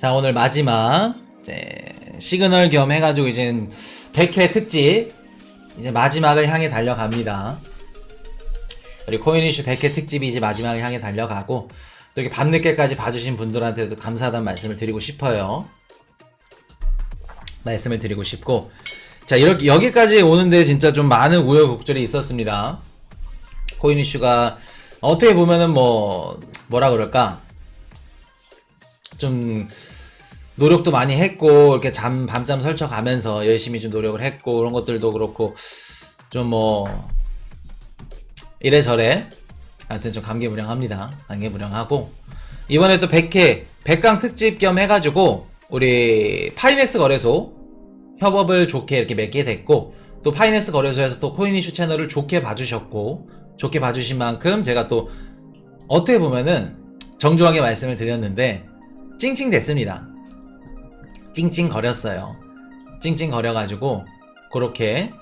자, 오늘 마지막 이제 시그널 겸 해가지고 이제 100회 특집 이제 마지막을 향해 달려갑니다. 우리 코인 이슈 100회 특집이 이제 마지막을 향해 달려가고 또 이렇게 밤늦게까지 봐주신 분들한테도 감사하다는 말씀을 드리고 싶어요. 말씀을 드리고 싶고, 자, 이렇게 여기까지 오는데 진짜 좀 많은 우여곡절이 있었습니다. 코인 이슈가 어떻게 보면은 뭐라 그럴까, 좀 노력도 많이 했고 이렇게 밤잠 설쳐가면서 열심히 좀 노력을 했고 그런 것들도 그렇고 좀 이래저래 하여튼 좀 감개무량합니다. 감개무량하고 이번에 또 100회 100강 특집 겸 해가지고 우리 파이넥스 거래소 협업을 좋게 이렇게 맺게 됐고, 또 파이넥스 거래소에서 또 코인 이슈 채널을 좋게 봐주셨고, 좋게 봐주신 만큼 제가 또 어떻게 보면은 정중하게 말씀을 드렸는데 찡찡 됐습니다. 찡찡 거렸어요. 찡찡 거려가지고 그렇게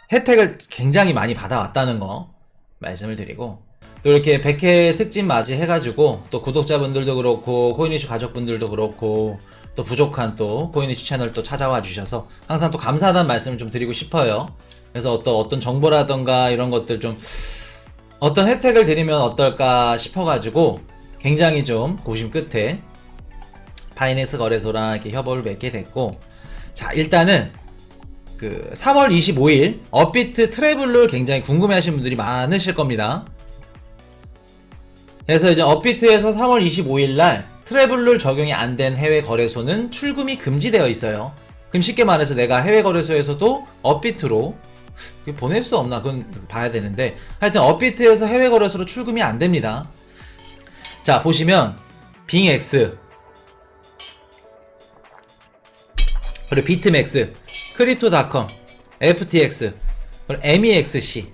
혜택을 굉장히 많이 받아왔다는 거 말씀을 드리고, 또 이렇게 100회 특집 맞이 해가지고 또 구독자분들도 그렇고 코인 이슈 가족분들도 그렇고 또 부족한 또 코인 이슈 채널 또 찾아와 주셔서 항상 또 감사하다는 말씀을 좀 드리고 싶어요. 그래서 어떤 정보라던가 이런 것들 좀 어떤 혜택을 드리면 어떨까 싶어가지고 굉장히 좀 고심 끝에 파이넥스 거래소랑 이렇게 협업을 맺게 됐고, 자, 일단은 그 3월 25일 업비트 트래블을 굉장히 궁금해 하시는 분들이 많으실 겁니다. 그래서 이제 업비트에서 3월 25일 날 트래블룰 적용이 안 된 해외 거래소는 출금이 금지되어 있어요. 그럼 쉽게 말해서 내가 해외 거래소에서도 업비트로 보낼 수 없나 그건 봐야 되는데, 하여튼 업비트에서 해외 거래소로 출금이 안 됩니다. 자, 보시면 빙X 그리고 비트맥스, 크립토닷컴, FTX, 그리고 MEXC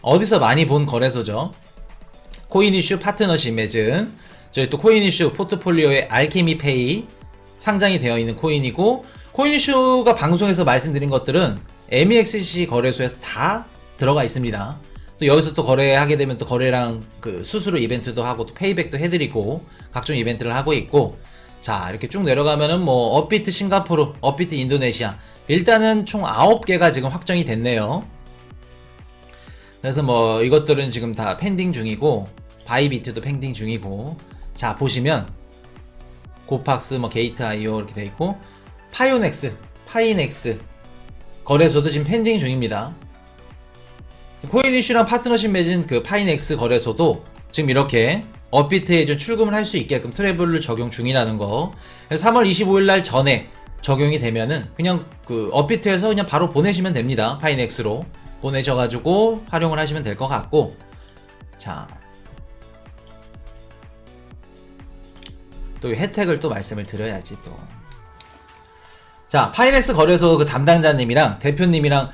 어디서 많이 본 거래소죠. 코인 이슈 파트너십 맺은 저희 또 코인 이슈 포트폴리오에 알케미페이 상장이 되어 있는 코인이고, 코인 이슈가 방송에서 말씀드린 것들은 MEXC 거래소에서 다 들어가 있습니다. 또 여기서 또 거래하게 되면 또 거래랑 그 수수료 이벤트도 하고 또 페이백도 해드리고 각종 이벤트를 하고 있고, 자, 이렇게 쭉 내려가면은 업비트 싱가포르, 업비트 인도네시아 일단은 총 9개가 지금 확정이 됐네요. 그래서 이것들은 지금 다 펜딩 중이고, 바이비트도 펜딩 중이고, 자, 보시면 고팍스, 게이트.io 이렇게 돼 있고, 파이넥스 거래소도 지금 펜딩 중입니다. 코인 이슈랑 파트너십 맺은 그 파이넥스 거래소도 지금 이렇게 업비트에 좀 출금을 할 수 있게끔 트래블을 적용 중이라는 거. 그래서 3월 25일 날 전에 적용이 되면은 그냥 그 업비트에서 그냥 바로 보내시면 됩니다. 파이넥스로 보내셔가지고 활용을 하시면 될 것 같고, 자, 또 혜택을 또 말씀을 드려야지 또. 자, 파이넥스 거래소 그 담당자님이랑 대표님이랑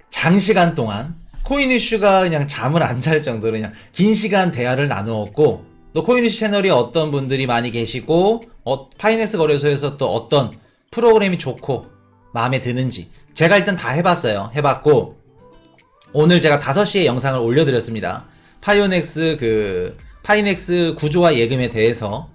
장시간 동안 코인 이슈가 그냥 잠을 안 잘 정도로 그냥 긴 시간 대화를 나누었고, 또 코인 이슈 채널이 어떤 분들이 많이 계시고 파이넥스 거래소에서 또 어떤 프로그램이 좋고 마음에 드는지 제가 일단 다 해봤어요. 해봤고 오늘 제가 5시에 영상을 올려드렸습니다. 파이넥스 구조와 예금에 대해서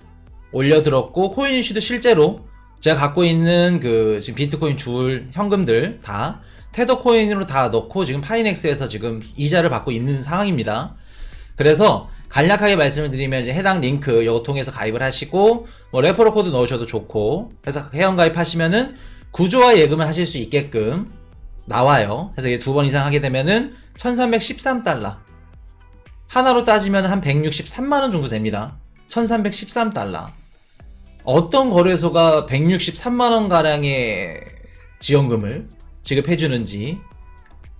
올려드렸고, 코인 이슈도 실제로 제가 갖고 있는 그 지금 비트코인 줄 현금들 다 테더코인으로 다 넣고 지금 파이넥스에서 지금 이자를 받고 있는 상황입니다. 그래서 간략하게 말씀을 드리면 이제 해당 링크 이거 통해서 가입을 하시고 레퍼럴 코드 넣으셔도 좋고, 그래서 회원 가입하시면은 구조화 예금을 하실 수 있게끔 나와요. 그래서 이게 2번 이상 하게 되면은 1313달러, 하나로 따지면 한 163만원 정도 됩니다. 1313달러. 어떤 거래소가 163만원 가량의 지원금을 지급해주는지.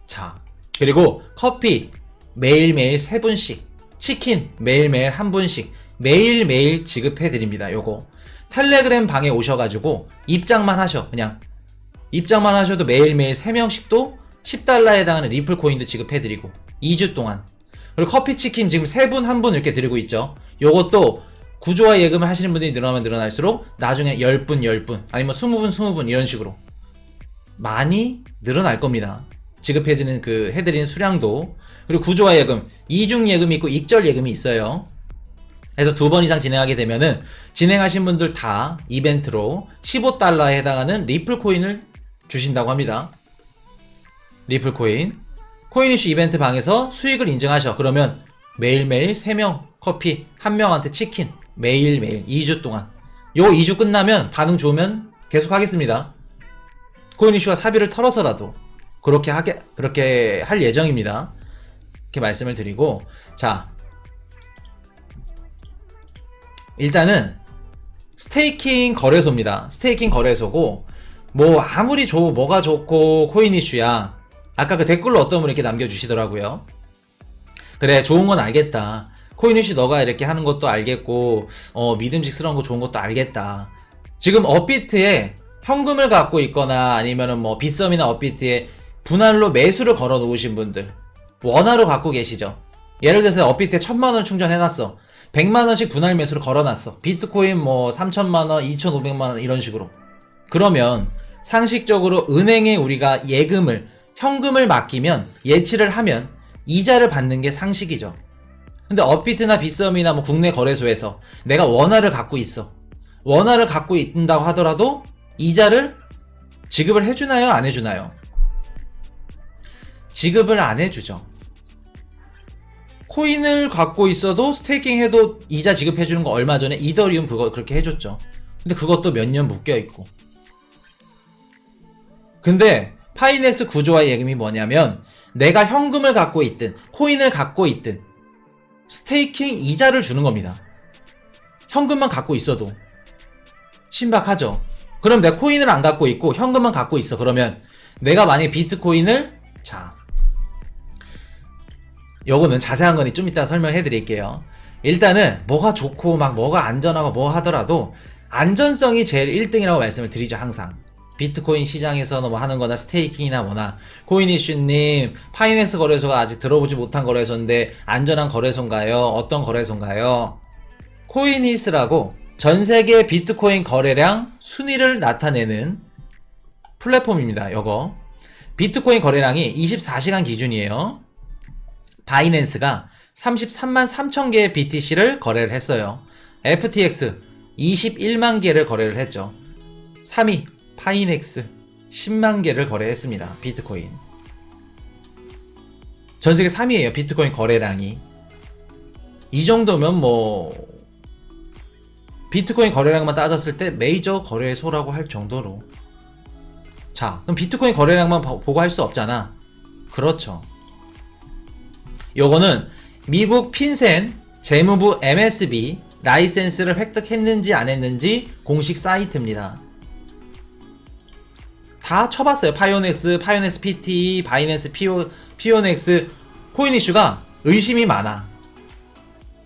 자, 그리고 커피 매일매일 3분씩, 치킨 매일매일 1분씩 매일매일 지급해드립니다. 요거 텔레그램 방에 오셔가지고 입장만 하셔도 매일매일 3명씩도 10달러에 해당하는 리플 코인도 지급해드리고 2주 동안. 그리고 커피 치킨 지금 3분 1분 이렇게 드리고 있죠. 요것도 구조화 예금을 하시는 분들이 늘어나면 늘어날수록 나중에 10분 아니면 20분 이런 식으로 많이 늘어날 겁니다. 지급해지는 그 해드리는 수량도. 그리고 구조화 예금, 이중 예금이 있고 익절 예금이 있어요. 그래서 2번 이상 진행하게 되면은 진행하신 분들 다 이벤트로 15달러에 해당하는 리플 코인을 주신다고 합니다. 리플 코인. 코인 이슈 이벤트 방에서 수익을 인증하셔. 그러면 매일매일 3명 커피, 1명한테 치킨. 매일매일 2주 동안. 요거 2주 끝나면 반응 좋으면 계속 하겠습니다. 코인 이슈가 사비를 털어서라도 그렇게 할 예정입니다. 이렇게 말씀을 드리고, 자, 일단은 스테이킹 거래소입니다. 스테이킹 거래소고, 뭐 아무리 뭐가 좋고 코인 이슈야. 아까 그 댓글로 어떤 분이 이렇게 남겨주시더라고요. 그래, 좋은 건 알겠다. 코인 이슈 너가 이렇게 하는 것도 알겠고, 믿음직스러운 거 좋은 것도 알겠다. 지금 업비트에 현금을 갖고 있거나 아니면은 뭐 빗썸이나 업비트에 분할로 매수를 걸어 놓으신 분들, 원화로 갖고 계시죠. 예를 들어서 업비트에 1000만원을 충전해놨어. 100만원씩 분할 매수를 걸어놨어. 비트코인 뭐 3000만원, 2500만원 이런 식으로. 그러면 상식적으로 은행에 우리가 현금을 맡기면, 예치를 하면 이자를 받는 게 상식이죠. 근데 업비트나 빗썸이나 뭐 국내 거래소에서 내가 원화를 갖고 있어. 원화를 갖고 있다고 하더라도 이자를 지급을 해주나요? 안 해주나요? 지급을 안 해주죠. 코인을 갖고 있어도 스테이킹 해도 이자 지급해주는 거 얼마 전에 이더리움 그거 그렇게 해줬죠. 근데 그것도 몇 년 묶여있고. 근데 파이넥스 구조화의 예금이 뭐냐면, 내가 현금을 갖고 있든 코인을 갖고 있든 스테이킹 이자를 주는 겁니다. 현금만 갖고 있어도. 신박하죠? 그럼 내가 코인을 안 갖고 있고 현금만 갖고 있어. 그러면 내가 만약에 비트코인을, 자, 요거는 자세한 건 좀 이따 설명해 드릴게요. 일단은 뭐가 좋고 막 뭐가 안전하고 뭐 하더라도 안전성이 제일 1등이라고 말씀을 드리죠. 항상 비트코인 시장에서 뭐 하는 거나 스테이킹이나 뭐나. 코인 이슈님, 파이낸스 거래소가 아직 들어보지 못한 거래소인데 안전한 거래소인가요? 어떤 거래소인가요? 코인이스라고 전세계 비트코인 거래량 순위를 나타내는 플랫폼입니다. 요거 비트코인 거래량이 24시간 기준이에요. 바이낸스가 33만 3천 개의 BTC를 거래를 했어요. FTX 21만 개를 거래를 했죠. 3위 파이넥스 10만 개를 거래했습니다. 비트코인. 전세계 3위예요. 비트코인 거래량이. 이 정도면 뭐 비트코인 거래량만 따졌을 때 메이저 거래소라고 할 정도로. 자, 그럼 비트코인 거래량만 보고 할 수 없잖아. 그렇죠. 요거는 미국 핀센 재무부 MSB 라이센스를 획득했는지 안 했는지 공식 사이트입니다. 다 쳐봤어요. 파이오넥스, 파이오넥스 PT, 바이낸스 피오넥스. 코인 이슈가 의심이 많아.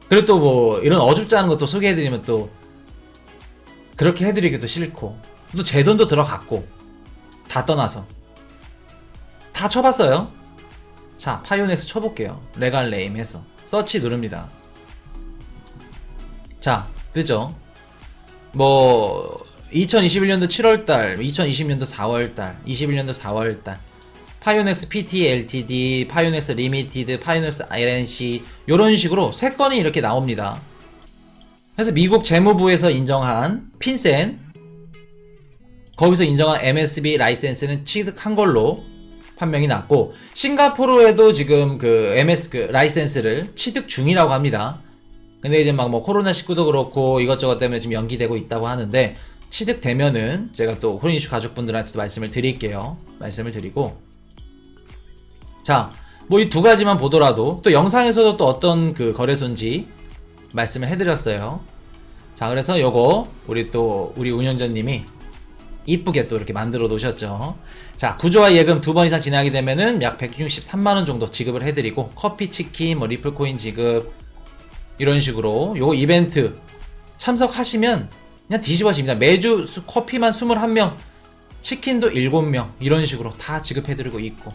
그리고 또 뭐 이런 어줍지 않은 것도 소개해드리면 또 그렇게 해드리기도 싫고, 또 제 돈도 들어갔고, 다 떠나서 다 쳐봤어요. 자, 파이오넥스 쳐볼게요. 레갈 네임 해서 서치 누릅니다. 자, 뜨죠? 뭐 2021년도 7월달, 2020년도 4월달, 21년도 4월달 파이오넥스 PT LTD, 파이오넥스 리미티드, 파이오넥스 RNC 요런 식으로 3건이 이렇게 나옵니다. 그래서 미국 재무부에서 인정한 핀센, 거기서 인정한 MSB 라이센스는 취득한 걸로 판명이 났고, 싱가포르에도 지금 그 라이센스를 취득 중이라고 합니다. 근데 이제 막 뭐 코로나19도 그렇고 이것저것 때문에 지금 연기되고 있다고 하는데, 취득되면은 제가 또 코인 이슈 가족분들한테도 말씀을 드릴게요. 말씀을 드리고, 자, 뭐 이 두 가지만 보더라도 또 영상에서도 또 어떤 그 거래소인지 말씀을 해드렸어요. 자, 그래서 요거 우리 운영자님이 이쁘게 또 이렇게 만들어 놓으셨죠. 자, 구조화 예금 2번 이상 진행하게 되면은 약 163만원 정도 지급을 해드리고, 커피, 치킨, 뭐 리플코인 지급 이런 식으로 요 이벤트 참석하시면 그냥 뒤집어집니다. 매주 커피만 21명, 치킨도 7명 이런 식으로 다 지급해드리고 있고,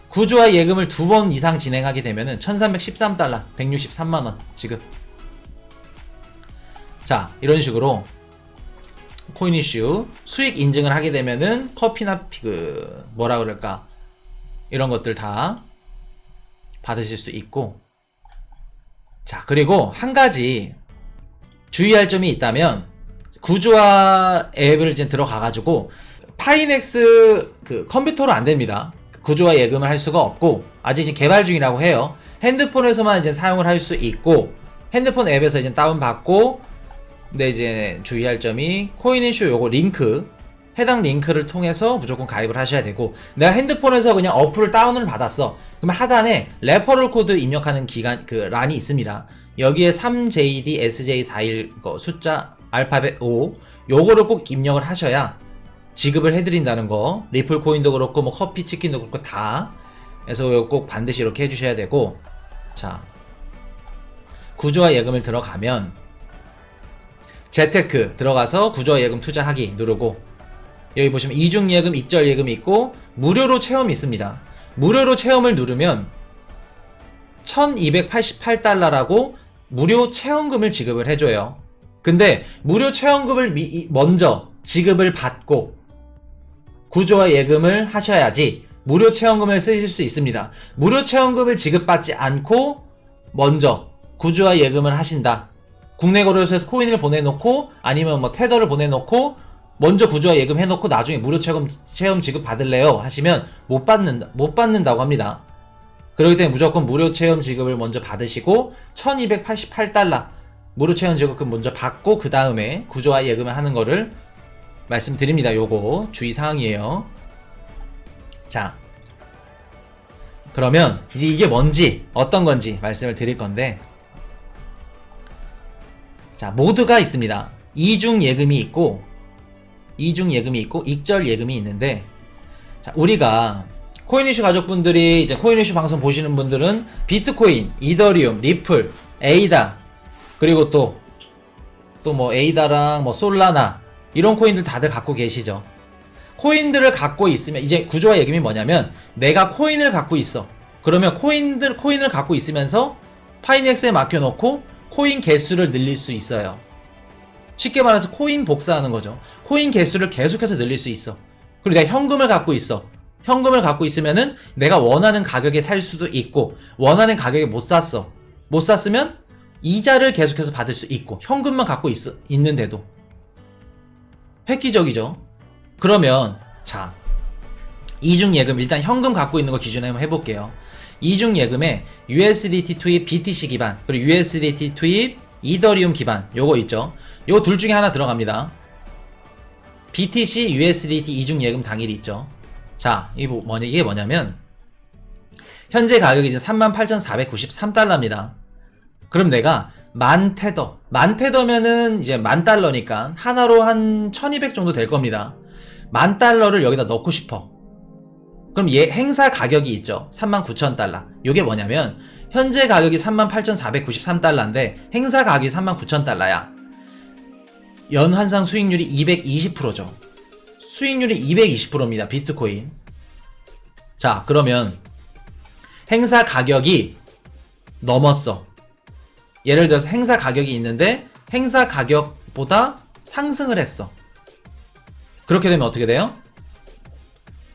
구조화 예금을 2번 이상 진행하게 되면은 1313달러 163만원 지급. 자, 이런 식으로 코인 이슈 수익 인증을 하게 되면은 커피나 뭐라 그럴까, 이런 것들 다 받으실 수 있고, 자, 그리고 한 가지 주의할 점이 있다면 구조화 앱을 이제 들어가가지고 파이넥스 그 컴퓨터로 안 됩니다. 구조화 예금을 할 수가 없고 아직 이제 개발 중이라고 해요. 핸드폰에서만 이제 사용을 할 수 있고 핸드폰 앱에서 이제 다운받고 근데 이제 주의할 점이 코인이슈 요거 링크 해당 링크를 통해서 무조건 가입을 하셔야 되고 내가 핸드폰에서 그냥 어플을 다운을 받았어. 그러면 하단에 레퍼럴 코드 입력하는 기간 그 란이 있습니다. 여기에 3JDSJ41 숫자 알파벳 5 요거를 꼭 입력을 하셔야 지급을 해드린다는 거. 리플 코인도 그렇고 뭐 커피 치킨도 그렇고 다. 그래서 이거 꼭 반드시 이렇게 해주셔야 되고 자 구조화 예금을 들어가면 재테크 들어가서 구조화 예금 투자하기 누르고 여기 보시면 이중 예금, 입절 예금이 있고 무료로 체험이 있습니다. 무료로 체험을 누르면 1288달러라고 무료 체험금을 지급을 해줘요. 근데 무료 체험금을 먼저 지급을 받고 구조화 예금을 하셔야지 무료 체험금을 쓰실 수 있습니다. 무료 체험금을 지급받지 않고 먼저 구조화 예금을 하신다. 국내 거래소에서 코인을 보내놓고 아니면 뭐 테더를 보내놓고 먼저 구조화 예금 해놓고 나중에 무료 체험 지급 받을래요 하시면 못 받는다고 합니다. 그렇기 때문에 무조건 무료 체험 지급을 먼저 받으시고 1288달러 무료 체험 지급금 먼저 받고 그 다음에 구조화 예금을 하는 거를 말씀드립니다. 요거 주의사항이에요. 자 그러면 이제 이게 뭔지 어떤 건지 말씀을 드릴 건데 자 모드가 있습니다. 이중 예금이 있고 익절 예금이 있는데 자 우리가 코인이슈 가족분들이 이제 코인이슈 방송 보시는 분들은 비트코인, 이더리움, 리플, 에이다 그리고 또 뭐 에이다랑 뭐 솔라나 이런 코인들 다들 갖고 계시죠. 코인들을 갖고 있으면 이제 구조화 예금이 뭐냐면 내가 코인을 갖고 있어. 그러면 코인을 갖고 있으면서 파이넥스에 맡겨놓고 코인 개수를 늘릴 수 있어요. 쉽게 말해서 코인 복사하는 거죠. 코인 개수를 계속해서 늘릴 수 있어. 그리고 내가 현금을 갖고 있어. 현금을 갖고 있으면은 내가 원하는 가격에 살 수도 있고 원하는 가격에 못 샀어. 못 샀으면 이자를 계속해서 받을 수 있고 현금만 갖고 있는데도 획기적이죠. 그러면 자 이중 예금 일단 현금 갖고 있는 거 기준으로 한번 해볼게요. 이중 예금에 USDT 투입 BTC 기반 그리고 USDT 투입 이더리움 기반 요거 있죠. 요 둘 중에 하나 들어갑니다. BTC USDT 이중 예금 당일이 있죠. 자 이게 뭐냐면 현재 가격이 이제 38,493달러입니다. 그럼 내가 만 테더면은 이제 $10,000니까 하나로 한 1200 정도 될 겁니다. $10,000를 여기다 넣고 싶어. 그럼 얘 행사 가격이 있죠. 39,000달러. 요게 뭐냐면 현재 가격이 38,493달러인데 행사 가격이 39,000달러야. 연환상 수익률이 220%죠. 수익률이 220%입니다. 비트코인. 자, 그러면 행사 가격이 넘었어. 예를 들어서 행사 가격이 있는데 행사 가격보다 상승을 했어. 그렇게 되면 어떻게 돼요?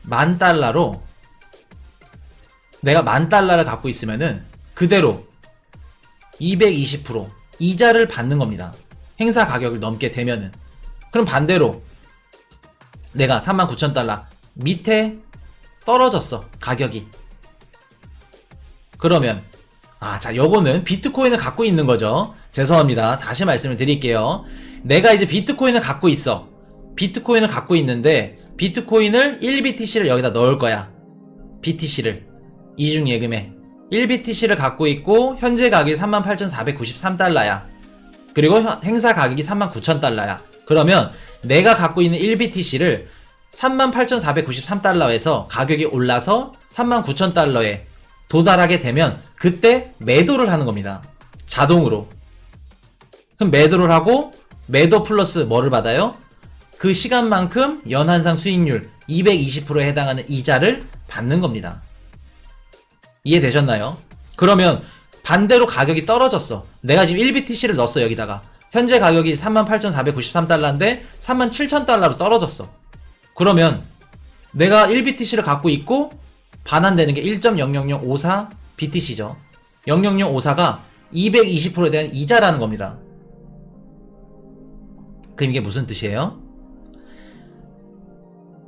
$10,000로 내가 $10,000를 갖고 있으면은 그대로 220% 이자를 받는 겁니다. 행사 가격을 넘게 되면은. 그럼 반대로 내가 39,000달러 밑에 떨어졌어. 가격이. 그러면 자 요거는 비트코인을 갖고 있는 거죠. 죄송합니다. 다시 말씀을 드릴게요. 내가 이제 비트코인을 갖고 있어. 비트코인을 갖고 있는데 비트코인을 1BTC를 여기다 넣을 거야. BTC를 이중 예금에 1BTC를 갖고 있고 현재 가격이 38,493달러야. 그리고 행사 가격이 39,000달러야. 그러면 내가 갖고 있는 1BTC를 38,493달러에서 가격이 올라서 39,000달러에 도달하게 되면 그때 매도를 하는 겁니다. 자동으로. 그럼 매도를 하고 매도 플러스 뭐를 받아요? 그 시간만큼 연환상 수익률 220%에 해당하는 이자를 받는 겁니다. 이해되셨나요? 그러면 반대로 가격이 떨어졌어. 내가 지금 1BTC를 넣었어. 여기다가 현재 가격이 38,493달러인데 37,000달러로 떨어졌어. 그러면 내가 1BTC를 갖고 있고 반환되는 게 1.00054 BTC죠. 00054가 220%에 대한 이자라는 겁니다. 그럼 이게 무슨 뜻이에요?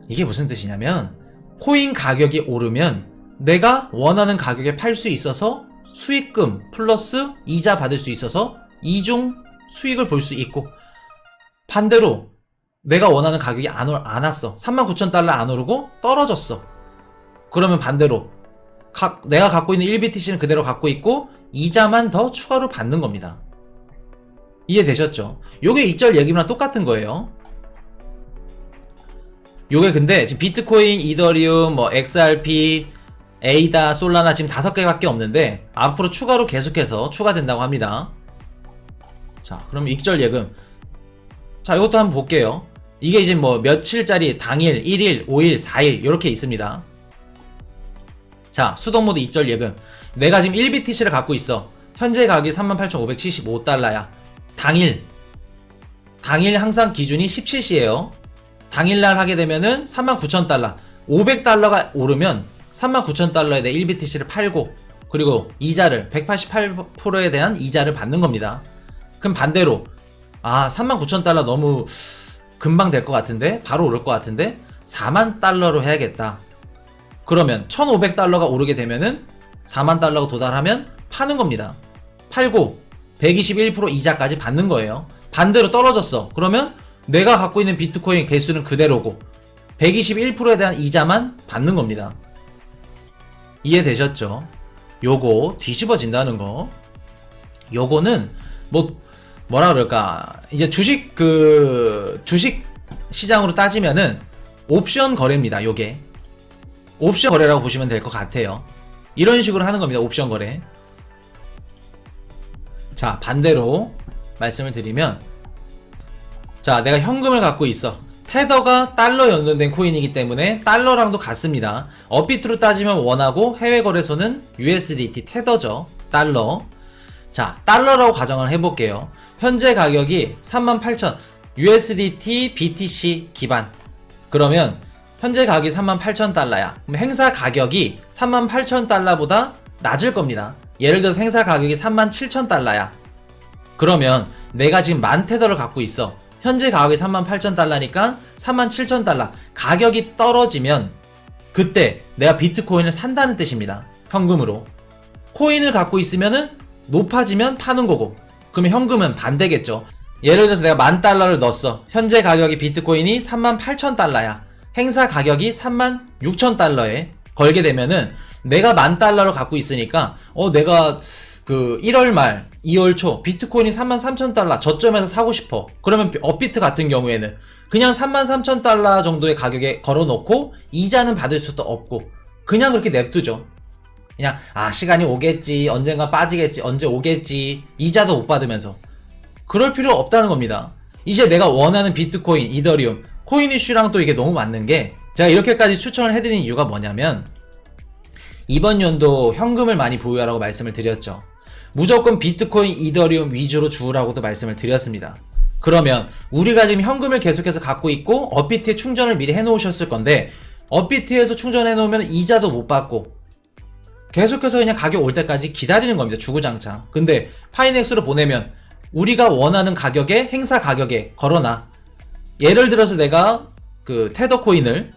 이게 무슨 뜻이냐면 코인 가격이 오르면 내가 원하는 가격에 팔 수 있어서 수익금 플러스 이자 받을 수 있어서 이중 수익을 볼 수 있고, 반대로 내가 원하는 가격이 안 왔어. 39,000달러 안 오르고 떨어졌어. 그러면 반대로 내가 갖고 있는 1BTC는 그대로 갖고 있고 이자만 더 추가로 받는 겁니다. 이해되셨죠? 요게 익절 예금이랑 똑같은 거예요. 요게 근데 지금 비트코인, 이더리움, 뭐 XRP, 에이다, 솔라나 지금 5개밖에 없는데 앞으로 추가로 계속해서 추가된다고 합니다. 자, 그럼 익절 예금. 자, 이것도 한번 볼게요. 이게 이제 뭐 며칠짜리, 당일, 1일, 5일, 4일 이렇게 있습니다. 자, 수동모드 익절 예금. 내가 지금 1BTC를 갖고 있어. 현재 가격이 38,575달러야. 당일 항상 기준이 17시에요. 당일날 하게 되면은 39,000달러. 500달러가 오르면 39,000달러에 내 1BTC를 팔고, 그리고 이자를 188%에 대한 이자를 받는 겁니다. 그럼 반대로 39,000달러 너무 금방 될 것 같은데, 바로 오를 것 같은데 4만 달러로 해야겠다. 그러면 1,500달러가 오르게 되면은 4만 달러가 도달하면 파는 겁니다. 팔고 121% 이자까지 받는 거예요. 반대로 떨어졌어. 그러면 내가 갖고 있는 비트코인 개수는 그대로고 121%에 대한 이자만 받는 겁니다. 이해되셨죠? 요거 뒤집어진다는 거. 요거는 뭐라 그럴까, 이제 주식 시장으로 따지면은 옵션 거래입니다. 요게 옵션 거래라고 보시면 될 것 같아요. 이런 식으로 하는 겁니다. 옵션 거래. 자, 반대로 말씀을 드리면, 자, 내가 현금을 갖고 있어. 테더가 달러 연동된 코인이기 때문에 달러랑도 같습니다. 업비트로 따지면 원하고 해외 거래소는 USDT 테더죠. 달러. 자, 달러라고 가정을 해볼게요. 현재 가격이 38,000 USDT BTC 기반. 그러면 현재 가격이 38,000달러야. 그럼 행사 가격이 38,000달러보다 낮을 겁니다. 예를 들어서 행사 가격이 37,000달러야. 그러면 내가 지금 10,000테더를 갖고 있어. 현재 가격이 38,000달러니까 37,000달러. 가격이 떨어지면 그때 내가 비트코인을 산다는 뜻입니다. 현금으로. 코인을 갖고 있으면은 높아지면 파는 거고, 그러면 현금은 반대겠죠. 예를 들어서 내가 10,000달러를 넣었어. 현재 가격이 비트코인이 38,000달러야. 행사 가격이 36,000달러에 걸게 되면은 내가 10,000달러를 갖고 있으니까 내가 1월 말 2월 초 비트코인이 33,000달러 저점에서 사고 싶어. 그러면 업비트 같은 경우에는 그냥 33,000달러 정도의 가격에 걸어놓고 이자는 받을 수도 없고 그냥 그렇게 냅두죠. 그냥 시간이 오겠지, 언젠가 빠지겠지, 언제 오겠지, 이자도 못 받으면서. 그럴 필요 없다는 겁니다. 이제 내가 원하는 비트코인, 이더리움, 코인 이슈랑 또 이게 너무 맞는 게, 제가 이렇게까지 추천을 해드리는 이유가 뭐냐면, 이번 연도 현금을 많이 보유하라고 말씀을 드렸죠. 무조건 비트코인, 이더리움 위주로 주우라고도 말씀을 드렸습니다. 그러면 우리가 지금 현금을 계속해서 갖고 있고 업비트에 충전을 미리 해놓으셨을 건데, 업비트에서 충전해놓으면 이자도 못 받고 계속해서 그냥 가격 올 때까지 기다리는 겁니다. 주구장창. 근데 파이넥스로 보내면 우리가 원하는 가격에, 행사 가격에 걸어놔. 예를 들어서 내가 테더코인을,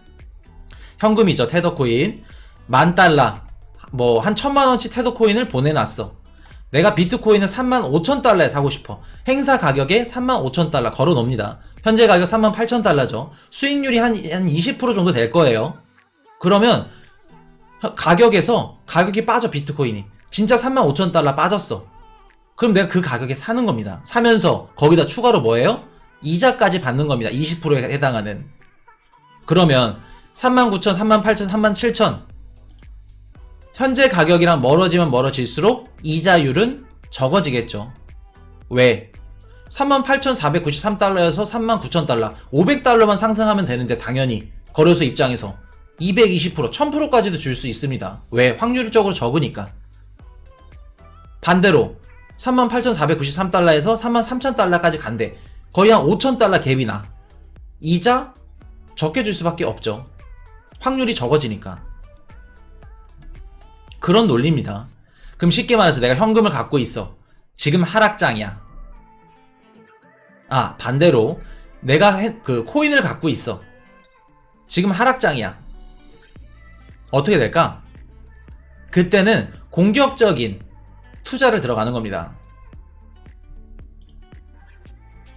현금이죠, 테더코인 10,000달러, 한 1,000만원치 테더코인을 보내놨어. 내가 비트코인을 35,000달러에 사고 싶어. 행사 가격에 35,000달러 걸어놓습니다. 현재 가격 38,000달러죠. 수익률이 한 20% 정도 될 거예요. 그러면 가격이 빠져. 비트코인이 진짜 35,000달러 빠졌어. 그럼 내가 그 가격에 사는 겁니다. 사면서 거기다 추가로 뭐예요? 이자까지 받는 겁니다. 20%에 해당하는. 그러면 39,000, 38,000, 37,000 현재 가격이랑 멀어지면 멀어질수록 이자율은 적어지겠죠. 왜? 38,493달러에서 39,000달러 500달러만 상승하면 되는데, 당연히 거래소 입장에서 220%, 1000%까지도 줄 수 있습니다. 왜? 확률적으로 적으니까. 반대로 38,493달러에서 33,000달러까지 간대. 거의 한 5,000달러 갭이 나. 이자 적게 줄 수밖에 없죠. 확률이 적어지니까. 그런 논리입니다. 그럼 쉽게 말해서 내가 현금을 갖고 있어. 지금 하락장이야. 아, 반대로 내가 그 코인을 갖고 있어. 지금 하락장이야. 어떻게 될까? 그때는 공격적인 투자를 들어가는 겁니다.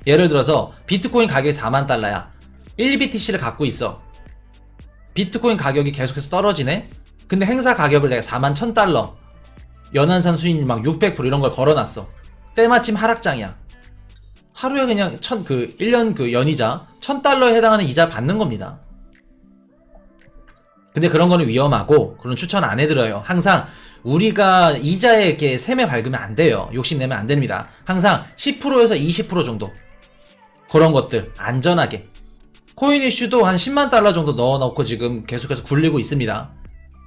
예를 들어서 비트코인 가격이 4만 달러야. 1BTC를 갖고 있어. 비트코인 가격이 계속해서 떨어지네? 근데 행사 가격을 내가 4만 1000달러, 연한산 수익률 막 600% 이런 걸 걸어놨어. 때마침 하락장이야. 하루에 그냥 1년 그 연이자 1000달러에 해당하는 이자 받는 겁니다. 근데 그런 거는 위험하고 그런 추천 안 해드려요. 항상 우리가 이자에 이렇게 셈에 밝으면 안 돼요. 욕심내면 안 됩니다. 항상 10%에서 20% 정도, 그런 것들 안전하게. 코인 이슈도 한 10만 달러 정도 넣어놓고 지금 계속해서 굴리고 있습니다.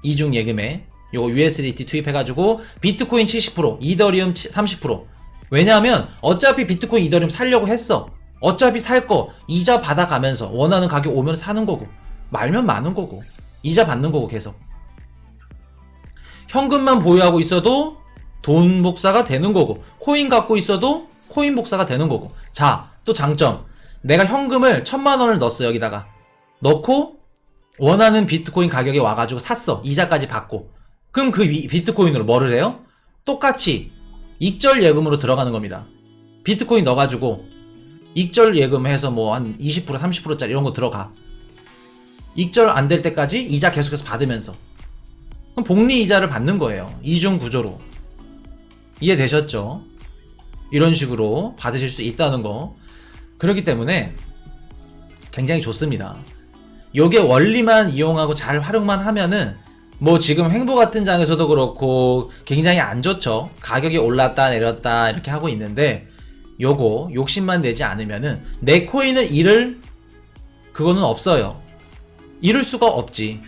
이중 예금에 요거 USDT 투입해가지고 비트코인 70%, 이더리움 30%. 왜냐하면 어차피 비트코인 이더리움 살려고 했어. 어차피 살 거 이자 받아가면서 원하는 가격 오면 사는 거고, 말면 마는 거고, 이자 받는 거고. 계속 현금만 보유하고 있어도 돈 복사가 되는 거고, 코인 갖고 있어도 코인 복사가 되는 거고. 자, 또 장점. 내가 현금을 1000만원을 넣었어. 여기다가 넣고 원하는 비트코인 가격에 와가지고 샀어. 이자까지 받고. 그럼 그 비트코인으로 뭐를 해요? 똑같이 익절 예금으로 들어가는 겁니다. 비트코인 넣어가지고 익절 예금해서 뭐 한 20% 30%짜리 이런 거 들어가. 익절 안 될 때까지 이자 계속해서 받으면서 그럼 복리 이자를 받는 거예요. 이중 구조로. 이해되셨죠? 이런 식으로 받으실 수 있다는 거. 그렇기 때문에 굉장히 좋습니다. 요게 원리만 이용하고 잘 활용만 하면은 뭐 지금 횡보 같은 장에서도 그렇고 굉장히 안 좋죠. 가격이 올랐다 내렸다 이렇게 하고 있는데, 요거 욕심만 내지 않으면은 내 코인을 잃을 그거는 없어요. 잃을 수가 없지.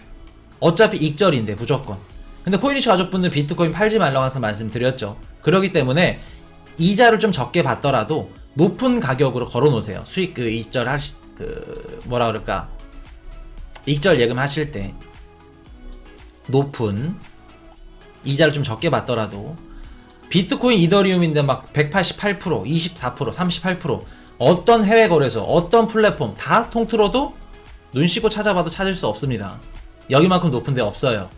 어차피 익절인데 무조건. 근데 코인이슈 가족분들 비트코인 팔지 말라고 항상 말씀드렸죠. 그렇기 때문에 이자를 좀 적게 받더라도 높은 가격으로 걸어 놓으세요. 수익 익절 뭐라 그럴까? 익절 예금 하실 때 높은 이자를 좀 적게 받더라도 비트코인 이더리움인데 막 188%, 24%, 38% 어떤 해외 거래소, 어떤 플랫폼 다 통틀어도 눈 씻고 찾아봐도 찾을 수 없습니다. 여기만큼 높은 데 없어요.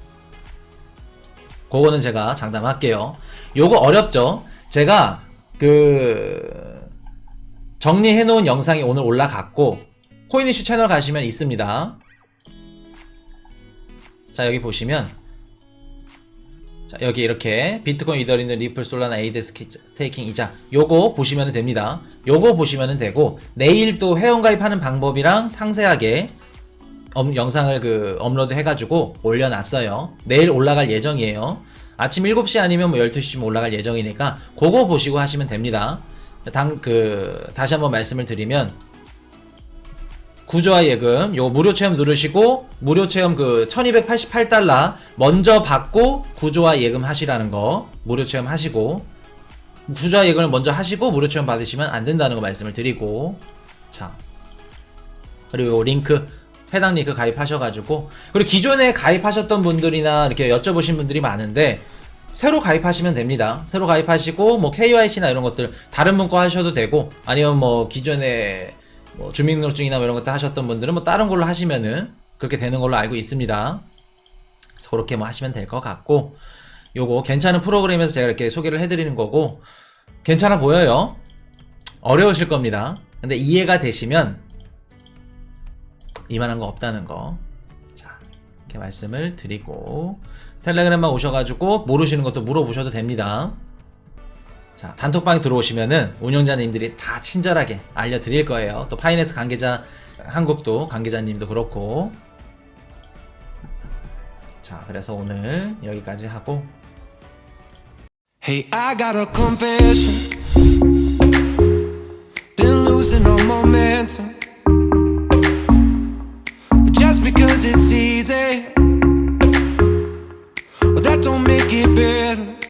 그거는 제가 장담할게요. 요거 어렵죠? 제가 정리해 놓은 영상이 오늘 올라갔고, 코인 이슈 채널 가시면 있습니다. 자, 여기 보시면, 자, 여기 이렇게 비트코인, 이더리움, 리플, 솔라나, 에이드 스테이킹 이자, 요거 보시면 됩니다. 요거 보시면 되고, 내일 또 회원가입하는 방법이랑 상세하게 영상을 업로드 해가지고 올려놨어요. 내일 올라갈 예정이에요. 아침 7시 아니면 뭐 12시쯤 올라갈 예정이니까 그거 보시고 하시면 됩니다. 다시 한번 말씀을 드리면, 구조화 예금 요 무료 체험 누르시고 무료 체험 1288달러 먼저 받고 구조화 예금 하시라는 거, 무료 체험 하시고 구조화 예금을 먼저 하시고 무료 체험 받으시면 안 된다는 거 말씀을 드리고, 자, 그리고 해당 링크 가입하셔가지고, 그리고 기존에 가입하셨던 분들이나 이렇게 여쭤보신 분들이 많은데 새로 가입하시면 됩니다. 새로 가입하시고 뭐 KYC나 이런 것들 다른 분 거 하셔도 되고, 아니면 뭐 기존에 뭐 주민등록증이나 뭐 이런 것들 하셨던 분들은 뭐 다른 걸로 하시면은 그렇게 되는 걸로 알고 있습니다. 그래서 그렇게 뭐 하시면 될 것 같고, 요거 괜찮은 프로그램에서 제가 이렇게 소개를 해드리는 거고, 괜찮아 보여요. 어려우실 겁니다. 근데 이해가 되시면 이만한 거 없다는 거, 자, 이렇게 말씀을 드리고, 텔레그램만 오셔가지고 모르시는 것도 물어보셔도 됩니다. 자, 단톡방에 들어오시면은 운영자님들이 다 친절하게 알려드릴 거예요. 또 파이낸스 관계자, 한국도 관계자님도 그렇고. 자, 그래서 오늘 여기까지 하고. Hey, I got a confession. Been losing all momentum. Just because it's easy.